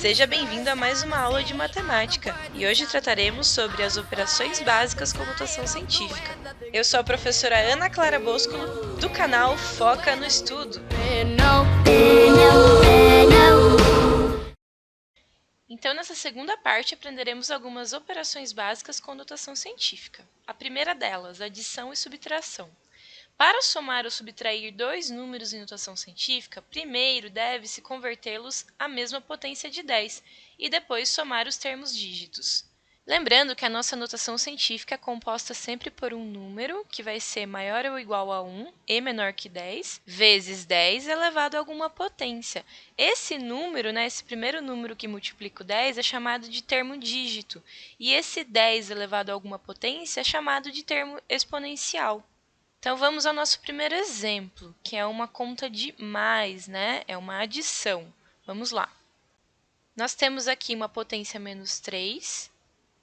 Seja bem-vindo a mais uma aula de matemática, e hoje trataremos sobre as operações básicas com notação científica. Eu sou a professora Ana Clara Boscolo, do canal Foca no Estudo. Então, nessa segunda parte, aprenderemos algumas operações básicas com notação científica. A primeira delas, adição e subtração. Para somar ou subtrair dois números em notação científica, primeiro deve-se convertê-los à mesma potência de 10 e depois somar os termos dígitos. Lembrando que a nossa notação científica é composta sempre por um número, que vai ser maior ou igual a 1 e menor que 10, vezes 10 elevado a alguma potência. Esse número, esse primeiro número que multiplica o 10 é chamado de termo dígito, e esse 10 elevado a alguma potência é chamado de termo exponencial. Então, vamos ao nosso primeiro exemplo, que é uma conta de mais, É uma adição. Vamos lá. Nós temos aqui uma potência menos 3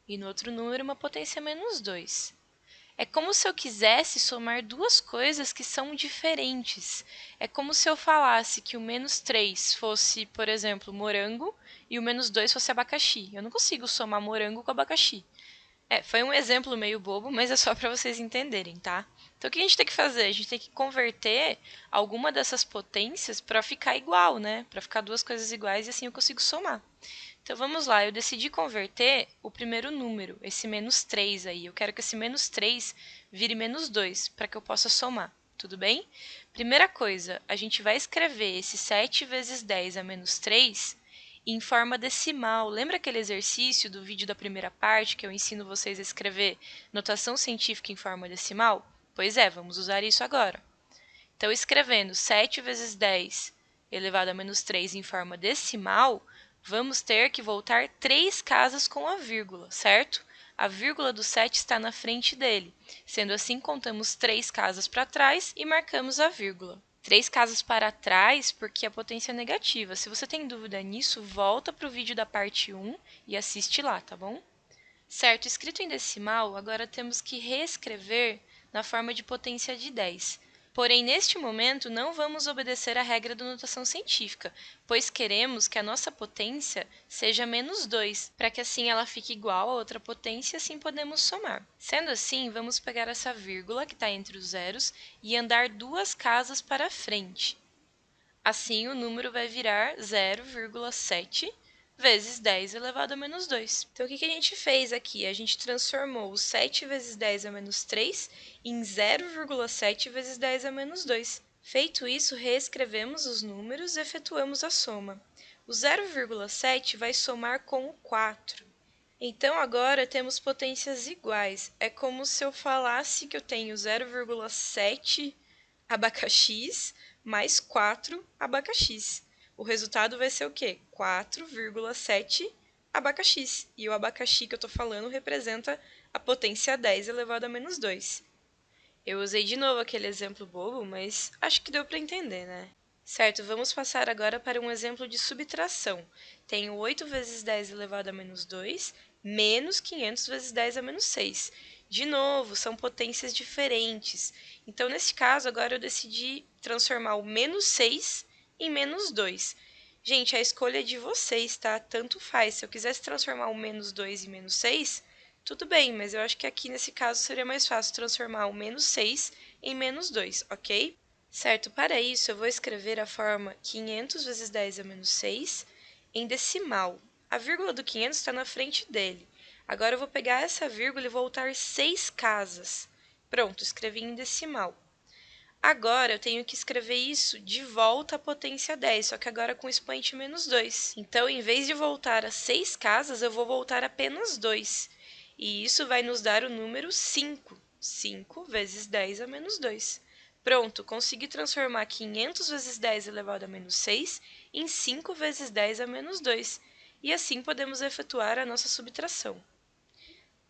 e no outro número uma potência menos 2. É como se eu quisesse somar duas coisas que são diferentes. É como se eu falasse que o menos 3 fosse, por exemplo, morango e o menos 2 fosse abacaxi. Eu não consigo somar morango com abacaxi. Foi um exemplo meio bobo, mas é só para vocês entenderem, tá? Então, o que a gente tem que fazer? A gente tem que converter alguma dessas potências para ficar igual, Para ficar duas coisas iguais e assim eu consigo somar. Então, vamos lá. Eu decidi converter o primeiro número, esse menos 3 aí. Eu quero que esse menos 3 vire menos 2, para que eu possa somar. Tudo bem? Primeira coisa, a gente vai escrever esse 7 vezes 10 a menos 3 em forma decimal. Lembra aquele exercício do vídeo da primeira parte que eu ensino vocês a escrever notação científica em forma decimal? Pois é, vamos usar isso agora. Então, escrevendo 7 vezes 10 elevado a menos 3 em forma decimal, vamos ter que voltar 3 casas com a vírgula, certo? A vírgula do 7 está na frente dele. Sendo assim, contamos 3 casas para trás e marcamos a vírgula. 3 casas para trás porque a potência é negativa. Se você tem dúvida nisso, volta para o vídeo da parte 1 e assiste lá, tá bom? Certo, escrito em decimal, agora temos que reescrever na forma de potência de 10. Porém, neste momento, não vamos obedecer à regra da notação científica, pois queremos que a nossa potência seja menos 2, para que assim ela fique igual a outra potência e assim podemos somar. Sendo assim, vamos pegar essa vírgula que está entre os zeros e andar 2 casas para frente. Assim, o número vai virar 0,7 vezes 10 elevado a menos 2. Então, o que a gente fez aqui? A gente transformou o 7 vezes 10 a menos 3 em 0,7 vezes 10 a menos 2. Feito isso, reescrevemos os números e efetuamos a soma. O 0,7 vai somar com o 4. Então, agora temos potências iguais. É como se eu falasse que eu tenho 0,7 abacaxis mais 4 abacaxis. O resultado vai ser o quê? 4,7 abacaxis. E o abacaxi que eu estou falando representa a potência 10 elevado a menos 2. Eu usei de novo aquele exemplo bobo, mas acho que deu para entender, Certo, vamos passar agora para um exemplo de subtração. Tenho 8 vezes 10 elevado a menos 2, menos 500 vezes 10 a menos 6. De novo, são potências diferentes. Então, nesse caso, agora eu decidi transformar o menos 6 em menos 2. Gente, a escolha é de vocês, tá? Tanto faz. Se eu quisesse transformar o menos 2 em menos 6, tudo bem, mas eu acho que aqui nesse caso seria mais fácil transformar o menos 6 em menos 2, ok? Certo, para isso eu vou escrever a forma 500 vezes 10 a menos 6 em decimal. A vírgula do 500 está na frente dele. Agora eu vou pegar essa vírgula e voltar 6 casas. Pronto, escrevi em decimal. Agora eu tenho que escrever isso de volta à potência 10, só que agora com expoente menos 2. Então, em vez de voltar a 6 casas, eu vou voltar apenas 2. E isso vai nos dar o número 5. 5 vezes 10 a menos 2. Pronto, consegui transformar 500 vezes 10 elevado a menos 6 em 5 vezes 10 a menos 2. E assim podemos efetuar a nossa subtração.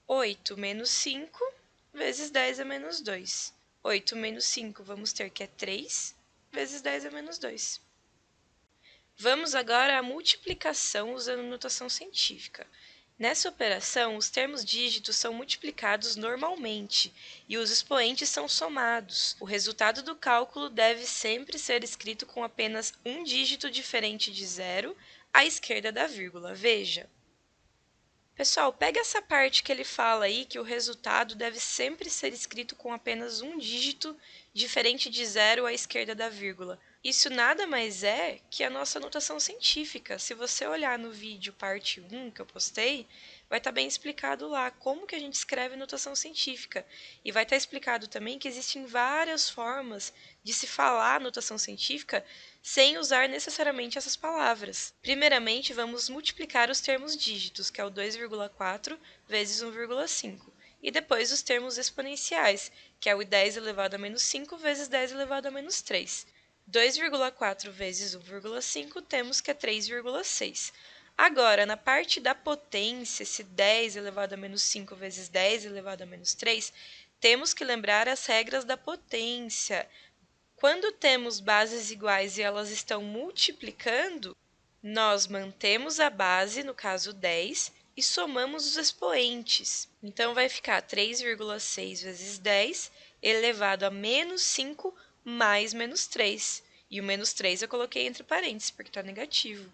8 menos 5 vezes 10 a menos 2. 8 menos 5, vamos ter que é 3 vezes 10 a menos 2. Vamos agora à multiplicação usando notação científica. Nessa operação, os termos dígitos são multiplicados normalmente e os expoentes são somados. O resultado do cálculo deve sempre ser escrito com apenas um dígito diferente de zero à esquerda da vírgula. Veja. Pessoal, pega essa parte que ele fala aí que o resultado deve sempre ser escrito com apenas um dígito diferente de zero à esquerda da vírgula. Isso nada mais é que a nossa notação científica. Se você olhar no vídeo parte 1 que eu postei, vai estar bem explicado lá como que a gente escreve notação científica. E vai estar explicado também que existem várias formas de se falar notação científica sem usar necessariamente essas palavras. Primeiramente, vamos multiplicar os termos dígitos, que é o 2,4 vezes 1,5. E depois os termos exponenciais, que é o 10 elevado a menos 5 vezes 10 elevado a menos 3. 2,4 vezes 1,5 temos que é 3,6. Agora, na parte da potência, esse 10 elevado a menos 5 vezes 10 elevado a menos 3, temos que lembrar as regras da potência. Quando temos bases iguais e elas estão multiplicando, nós mantemos a base, no caso 10, e somamos os expoentes. Então, vai ficar 3,6 vezes 10 elevado a menos 5 mais menos 3. E o menos 3 eu coloquei entre parênteses, porque está negativo.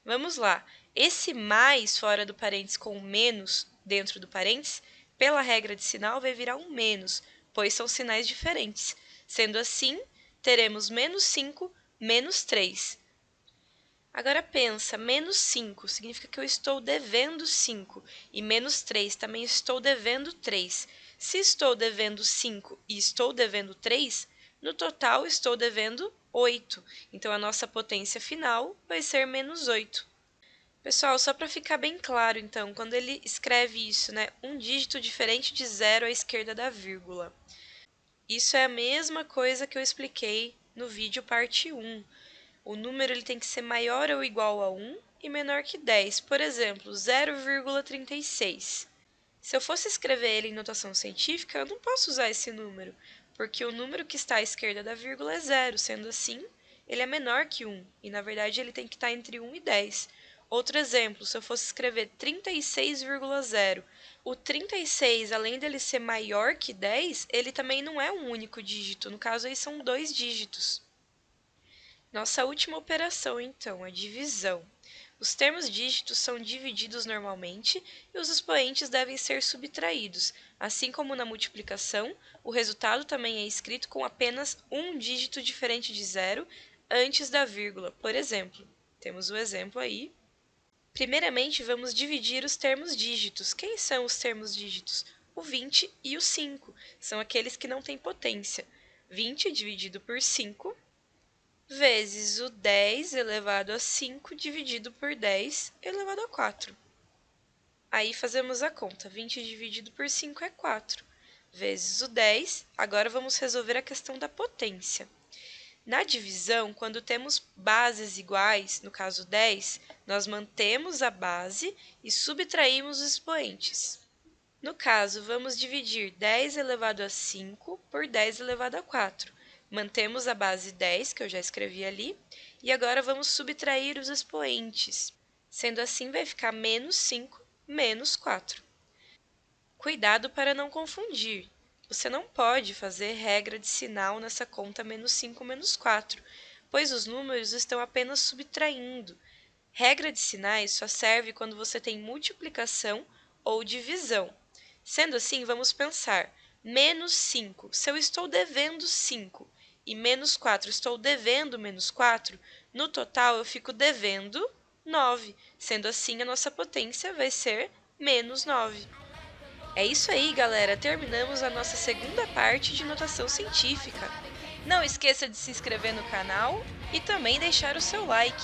Vamos lá. Esse mais fora do parênteses com o menos dentro do parênteses, pela regra de sinal, vai virar um menos, pois são sinais diferentes. Sendo assim, teremos menos 5 menos 3. Agora pensa, menos 5 significa que eu estou devendo 5 e menos 3 também estou devendo 3. Se estou devendo 5 e estou devendo 3, no total estou devendo 8. Então, a nossa potência final vai ser menos 8. Pessoal, só para ficar bem claro, então, quando ele escreve isso, né, um dígito diferente de zero à esquerda da vírgula. Isso é a mesma coisa que eu expliquei no vídeo parte 1. O número ele tem que ser maior ou igual a 1 e menor que 10. Por exemplo, 0,36. Se eu fosse escrever ele em notação científica, eu não posso usar esse número, porque o número que está à esquerda da vírgula é 0. Sendo assim, ele é menor que 1, e na verdade ele tem que estar entre 1 e 10. Outro exemplo, se eu fosse escrever 36,0, o 36, além dele ser maior que 10, ele também não é um único dígito, no caso aí são 2 dígitos. Nossa última operação, então, a divisão. Os termos dígitos são divididos normalmente e os expoentes devem ser subtraídos. Assim como na multiplicação, o resultado também é escrito com apenas um dígito diferente de zero antes da vírgula. Por exemplo, temos o exemplo aí. Primeiramente, vamos dividir os termos dígitos. Quem são os termos dígitos? O 20 e o 5. São aqueles que não têm potência. 20 dividido por 5 vezes o 10 elevado a 5 dividido por 10 elevado a 4. Aí fazemos a conta. 20 dividido por 5 é 4. Vezes o 10. Agora vamos resolver a questão da potência. Na divisão, quando temos bases iguais, no caso 10, nós mantemos a base e subtraímos os expoentes. No caso, vamos dividir 10 elevado a 5 por 10 elevado a 4. Mantemos a base 10, que eu já escrevi ali, e agora vamos subtrair os expoentes. Sendo assim, vai ficar menos 5 menos 4. Cuidado para não confundir. Você não pode fazer regra de sinal nessa conta menos 5 menos 4, pois os números estão apenas subtraindo. Regra de sinais só serve quando você tem multiplicação ou divisão. Sendo assim, vamos pensar, menos 5, se eu estou devendo 5 e menos 4, estou devendo menos 4, no total eu fico devendo 9. Sendo assim, a nossa potência vai ser menos 9. É isso aí, galera. Terminamos a nossa segunda parte de notação científica. Não esqueça de se inscrever no canal e também deixar o seu like.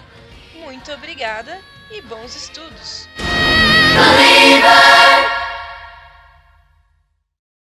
Muito obrigada e bons estudos!